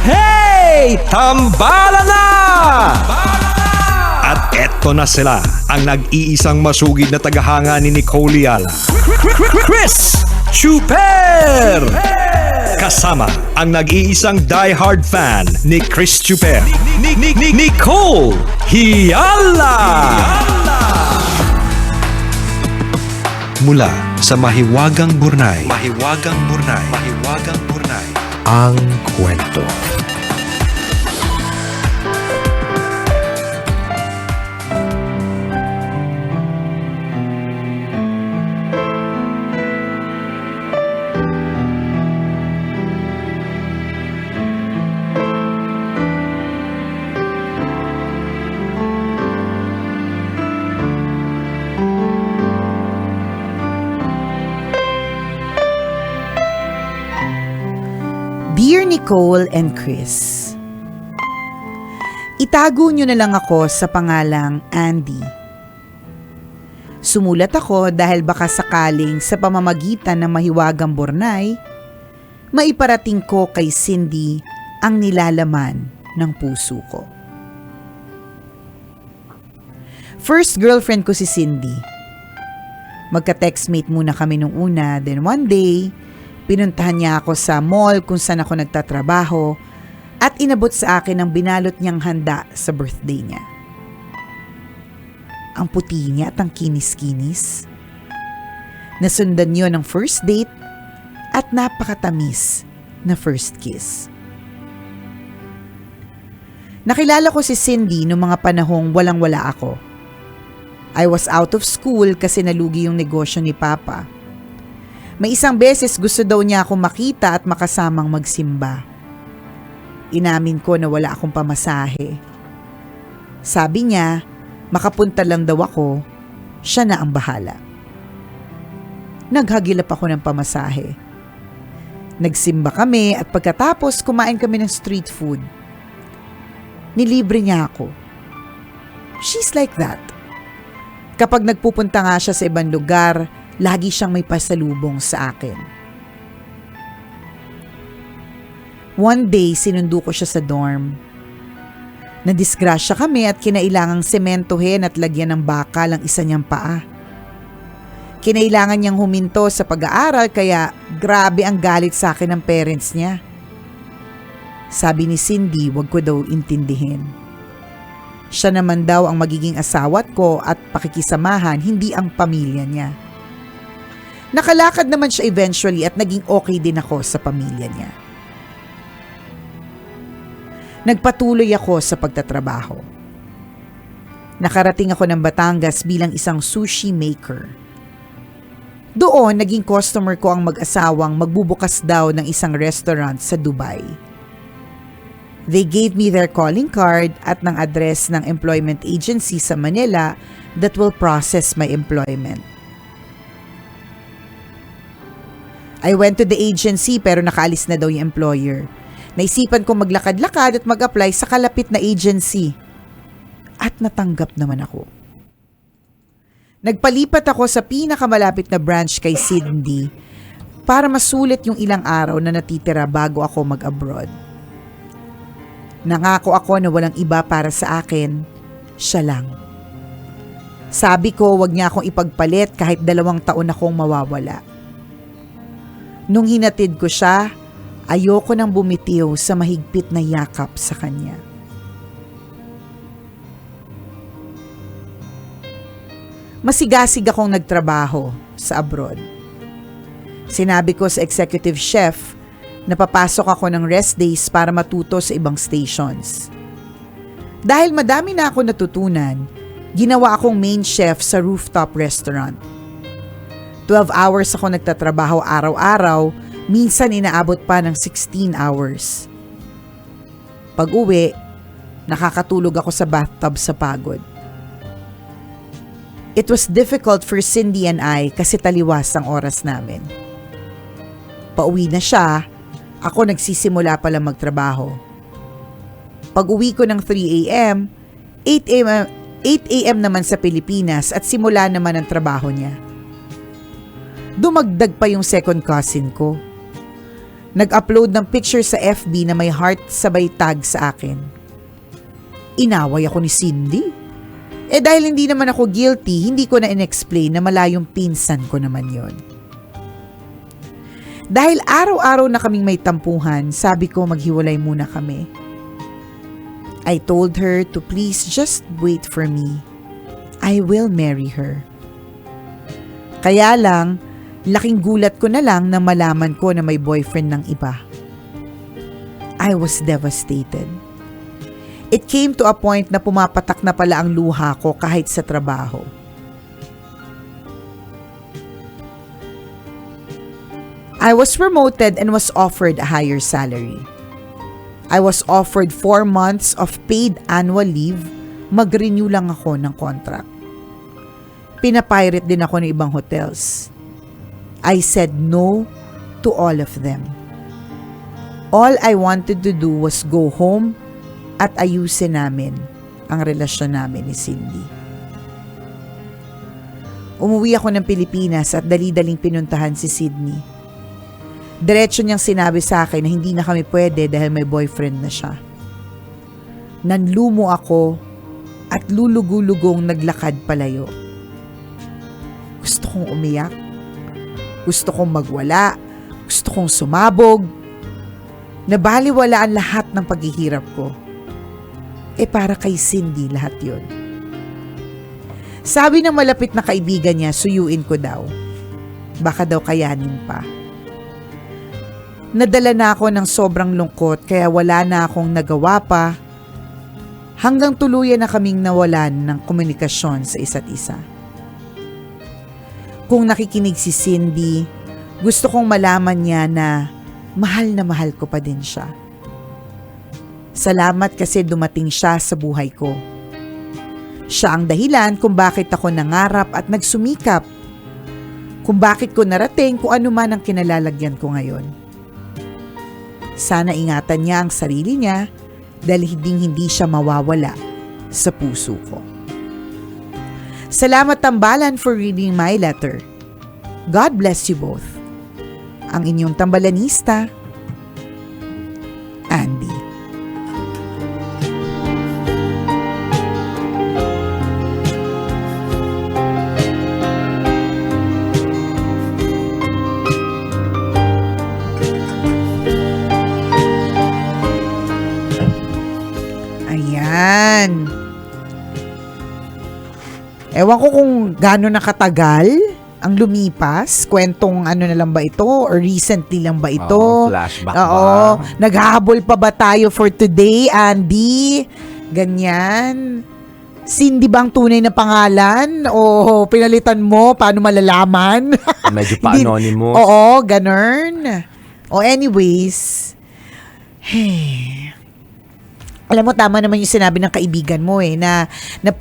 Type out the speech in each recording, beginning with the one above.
Hey! Tambala na! At eto na sila, ang nag-iisang masugid na tagahanga ni Nicole Yala, Chris Chuper! Kasama ang nag-iisang die-hard fan ni Chris Chuper, Nicole Yala! Mula sa Mahiwagang Burnay, ang kwento. Dear Nicole and Chris, itago nyo na lang ako sa pangalang Andy. Sumulat ako dahil baka sakaling sa pamamagitan ng Mahiwagang Burnay, maiparating ko kay Cindy ang nilalaman ng puso ko. First girlfriend ko si Cindy. Magka-textmate muna kami nung una, then one day, pinuntahan niya ako sa mall kung saan ako nagtatrabaho at inabot sa akin ang binalot niyang handa sa birthday niya. Ang puti niya at ang kinis-kinis. Nasundan niyo ng first date at napakatamis na first kiss. Nakilala ko si Cindy noong mga panahong walang-wala ako. I was out of school kasi nalugi yung negosyo ni Papa. May isang beses gusto daw niya akong makita at makasamang magsimba. Inamin ko na wala akong pamasahe. Sabi niya, makapunta lang daw ako, siya na ang bahala. Naghagilap ako ng pamasahe. Nagsimba kami at pagkatapos kumain kami ng street food. Nilibre niya ako. She's like that. Kapag nagpupunta nga siya sa ibang lugar, lagi siyang may pasalubong sa akin. One day, sinundo ko siya sa dorm. Nadisgrasya kami at kinailangang sementohin at lagyan ng bakal ang isa niyang paa. Kinailangan niyang huminto sa pag-aaral kaya grabe ang galit sa akin ng parents niya. Sabi ni Cindy, wag ko daw intindihin. Siya naman daw ang magiging asawat ko at pakikisamahan, hindi ang pamilya niya. Nakalakad naman siya eventually at naging okay din ako sa pamilya niya. Nagpatuloy ako sa pagtatrabaho. Nakarating ako ng Batangas bilang isang sushi maker. Doon, naging customer ko ang mag-asawang magbubukas daw ng isang restaurant sa Dubai. They gave me their calling card at ng address ng employment agency sa Manila that will process my employment. I went to the agency pero nakaalis na daw yung employer. Naisipan ko maglakad-lakad at mag-apply sa kalapit na agency. At natanggap naman ako. Nagpalipat ako sa pinakamalapit na branch kay Cindy para masulit yung ilang araw na natitira bago ako mag-abroad. Nangako ako na walang iba para sa akin, siya lang. Sabi ko wag niya akong ipagpalit kahit 2 taon akong mawawala. Nung hinatid ko siya, ayoko nang bumitiw sa mahigpit na yakap sa kanya. Masigasig akong nagtrabaho sa abroad. Sinabi ko sa executive chef na papasok ako ng rest days para matuto sa ibang stations. Dahil madami na ako natutunan, ginawa akong main chef sa rooftop restaurant. 12 hours ako nagtatrabaho araw-araw, minsan inaabot pa ng 16 hours. Pag-uwi, nakakatulog ako sa bathtub sa pagod. It was difficult for Cindy and I kasi taliwas ang oras namin. Pauwi na siya, ako nagsisimula pala magtrabaho. Pag-uwi ko ng 3 a.m., 8 a.m. naman sa Pilipinas at simula naman ang trabaho niya. Dumagdag pa yung second cousin ko. Nag-upload ng picture sa FB na may heart sabay tag sa akin. Inaway ako ni Cindy. Dahil hindi naman ako guilty, hindi ko na in-explain na malayong pinsan ko naman yon. Dahil araw-araw na kaming may tampuhan, sabi ko maghiwalay muna kami. I told her to please just wait for me. I will marry her. Kaya lang, laking gulat ko na lang na malaman ko na may boyfriend ng iba. I was devastated. It came to a point na pumapatak na pala ang luha ko kahit sa trabaho. I was promoted and was offered a higher salary. I was offered 4 months of paid annual leave. Mag-renew lang ako ng contract. Pinapirate din ako ng ibang hotels. I said no to all of them. All I wanted to do was go home at ayusin namin ang relasyon namin ni Cindy. Umuwi ako ng Pilipinas at dali-daling pinuntahan si Sydney. Diretso niyang sinabi sa akin na hindi na kami pwede dahil may boyfriend na siya. Nanlumo ako at lulugulugong naglakad palayo. Gusto kong umiyak. Gusto kong magwala. Gusto kong sumabog. Nabaliwala ang lahat ng paghihirap ko. Para kay Cindy lahat yon. Sabi ng malapit na kaibigan niya, suyuin ko daw. Baka daw kayanin pa. Nadala na ako ng sobrang lungkot kaya wala na akong nagawa pa hanggang tuluyan na kaming nawalan ng komunikasyon sa isa't isa. Kung nakikinig si Cindy, gusto kong malaman niya na mahal ko pa din siya. Salamat kasi dumating siya sa buhay ko. Siya ang dahilan kung bakit ako nangarap at nagsumikap. Kung bakit ko narating kung ano man ang kinalalagyan ko ngayon. Sana ingatan niya ang sarili niya dahil hindi siya mawawala sa puso ko. Salamat tambalan for reading my letter. God bless you both. Ang inyong tambalanista, Andy. Ayan. Ewan ko kung gaano nakatagal ang lumipas. Kwentong ano na lang ba ito? Or recently lang ba ito? Flashback Oo. ba? Naghahabol pa ba tayo for today, Andy? Ganyan. Cindy ba ang tunay na pangalan? O pinalitan mo? Paano malalaman? Medyo pa-anonymous. Oo, ganun. O anyways, alam mo, tama naman yung sinabi ng kaibigan mo na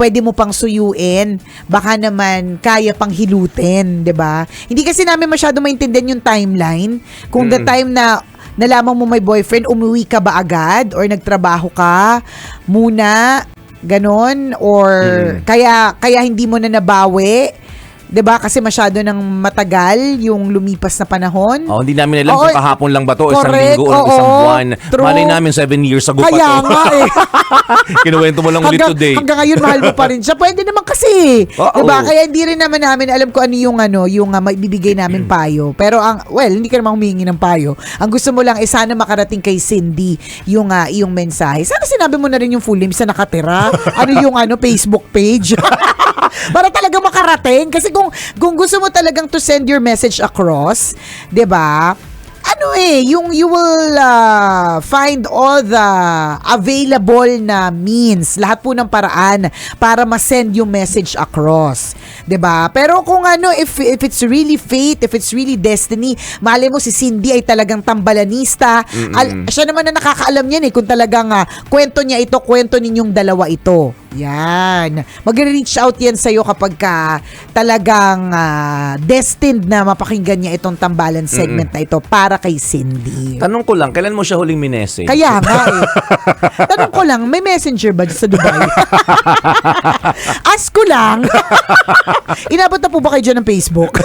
pwede mo pang suyuin, baka naman kaya pang hilutin, 'di ba? Hindi kasi namin masyado maintindihan yung timeline. Kung the time na nalaman mo may boyfriend, umuwi ka ba agad or nagtrabaho ka muna, ganon, or kaya hindi mo na nabawi. 'Di ba? Kasi masyado nang matagal yung lumipas na panahon. Hindi namin alam kung kahapon lang ba to, isang correct, linggo o isang buwan. true. Malay namin 7 years ago pa to. Kaya nga Kinuwento mo lang ulit today. Hanggang ngayon mahal mo pa rin siya. Pwede naman kasi. Oo. Diba? Kaya hindi rin naman namin alam kung ano yung maibibigay namin payo. Pero hindi ka naman humingi ng payo. Ang gusto mo lang sana makarating kay Cindy yung mensahe. Sana sinabi mo na rin yung full name sa nakatira. Ano yung Facebook page. Para talaga makarating. Kasi kung gusto mo talagang to send your message across, 'di ba? You will find all the available na means, lahat po ng paraan para ma-send yung message across. 'Di ba? Pero kung if it's really fate, if it's really destiny, malay mo si Cindy ay talagang tambalanista. Siya naman na nakakaalam niyan kung talagang kwento niya ito, kwento ninyong dalawa ito. Yan. Mag-reach out yan sa'yo kapag ka talagang destined na mapakinggan niya itong tambalan segment na ito para kay Cindy. Tanong ko lang, kailan mo siya huling minessage? Kaya nga eh. Tanong ko lang, may messenger ba sa Dubai? Ask ko lang. Inabot na po ba kayo dyan ng Facebook?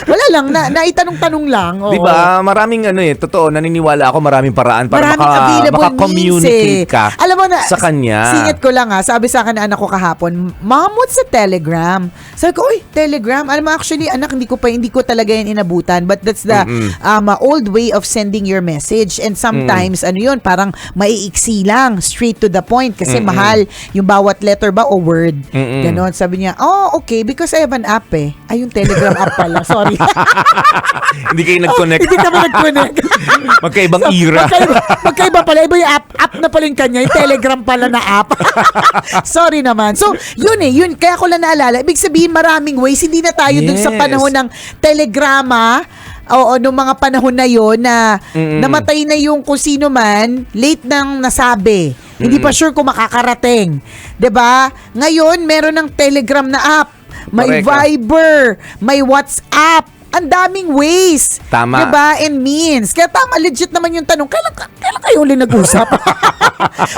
Wala lang, naitanong-tanong lang. Oo. Diba? Maraming totoo, naniniwala ako maraming paraan para Maraming available maka-communicate means eh. ka Alam mo na, sa kanya. Singit ko lang sabi sa akin ng anak ko kahapon, Mom, what's a Telegram? Sabi ko, uy, Telegram? Alam mo, actually, anak, hindi ko talaga yan inabutan, but that's the old way of sending your message. And sometimes, parang maiiksi lang, straight to the point, kasi mahal yung bawat letter ba o word. Ganon. Sabi niya, oh, okay, because I have an app eh. Ay, yung Telegram app pala. Sorry. Hindi kayo nag-connect. Hindi kami nag-connect. Magkaibang era. Magkaiba pala. Iba yung app na pala yung kanya. Yung Telegram pala na app. Sorry naman. So, yun. Kaya ko lang naalala. Ibig sabihin, maraming ways. Hindi na tayo dun sa panahon ng telegrama. Oo, nung mga panahon na yon na namatay na yung kung sino man, late nang nasabi. Hindi pa sure kung makakarating. 'Di ba? Ngayon, meron ng Telegram na app. May Correct. Viber, may WhatsApp. Ang daming ways. Tama. Diba? And means. Kaya tama, legit naman yung tanong, kailan kayo ulit nag-usap?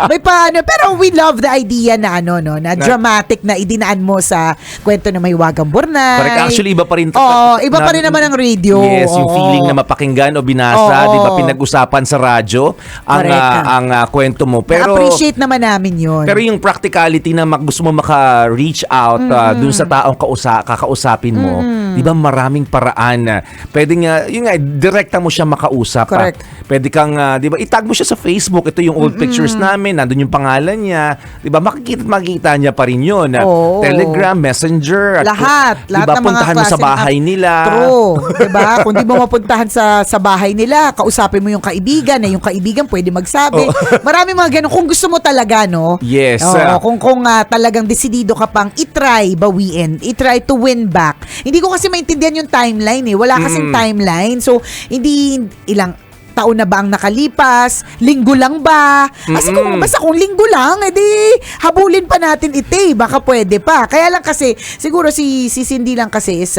May paano. Pero we love the idea na na dramatic na idinaan mo sa kwento na may wagang burnay. Correct. Actually, iba pa rin. Iba pa rin naman ang radio. Yes, yung Oo. feeling na mapakinggan o binasa, Oo. di ba, pinag-usapan sa radyo ang kwento mo. Pero Na-appreciate naman namin yun. Pero yung practicality na gusto mo maka-reach out dun sa taong kakausapin mo, di ba maraming paraan na pwede nga, yun nga, direkta mo siya makausap. Correct. Pwede kang, di ba, itag mo siya sa Facebook. Ito yung old pictures namin, nandun yung pangalan niya. Di ba, makikita niya pa rin yun. Oo. Telegram, Messenger. Lahat Di ba, ng mga puntahan mo sa klase ng bahay app. nila. True. Diba? Kung di mo mapuntahan sa bahay nila, kausapin mo yung kaibigan, na yung kaibigan pwede magsabi. Marami mga ganun. Kung gusto mo talaga, no? Yes. Kung talagang desidido ka pang itry bawiin, itry to win back. Hindi ko kasi maintindihan yung timeline eh. Wala kasing timeline. So, hindi ilang taon na ba ang nakalipas? Linggo lang ba? Kasi kung linggo lang, edi habulin pa natin ite. Baka pwede pa. Kaya lang kasi, siguro si Cindy lang kasi is,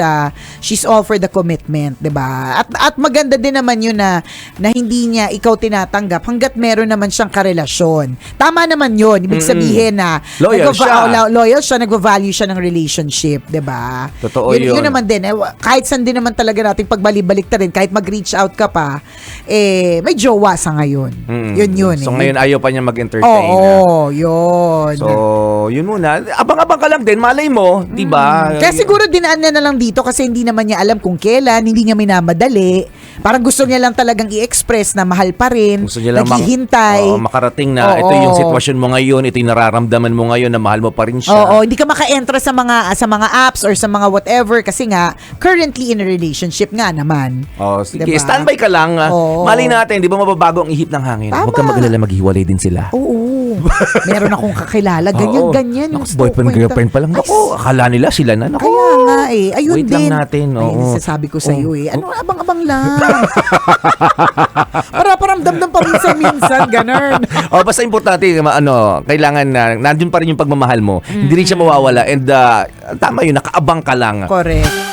she's all for the commitment, diba? At maganda din naman yun na hindi niya ikaw tinatanggap hanggat meron naman siyang karelasyon. Tama naman yun. Ibig sabihin na Loyal siya. loyal siya, nagva-value siya ng relationship, diba? Totoo yun. Yun naman din. Kahit saan din naman talaga natin pagbalik-balik ta rin, kahit mag-reach out ka pa, may jowa sa ngayon. Yun. So ngayon ayaw pa niya mag-entertain. Oo, yun. So, yun muna. Abang-abang ka lang din. Malay mo, di ba? Kaya siguro dinaan niya na lang dito kasi hindi naman niya alam kung kailan, hindi niya minamadali. Parang gusto niya lang talagang i-express na mahal pa rin, Gusto niya lang naghihintay. makarating na ito yung sitwasyon mo ngayon, ito yung nararamdaman mo ngayon na mahal mo pa rin siya. Oo, hindi ka maka-entra sa mga apps or sa mga whatever kasi nga currently in a relationship nga naman. Oh, sige. Diba? Standby ka lang. Oo. Malay natin, di ba mababago ang ihip ng hangin? Tama. Huwag kang mag-alala, maghiwalay din sila. Oo. Meron akong kakilala, Oo. ganyan. Naku, boyfriend, girlfriend pa lang. Naku, akala nila sila na. Naku. Kaya nga eh. Ayun Wait din. lang natin. Ay, sasabi ko sa iyo eh. Ano, abang-abang lang. Para paramdam ng paminsan-minsan, ganun. Basta importante, kailangan na nandun pa rin yung pagmamahal mo. Hindi rin siya mawawala. And tama yun, nakaabang ka lang. Correct.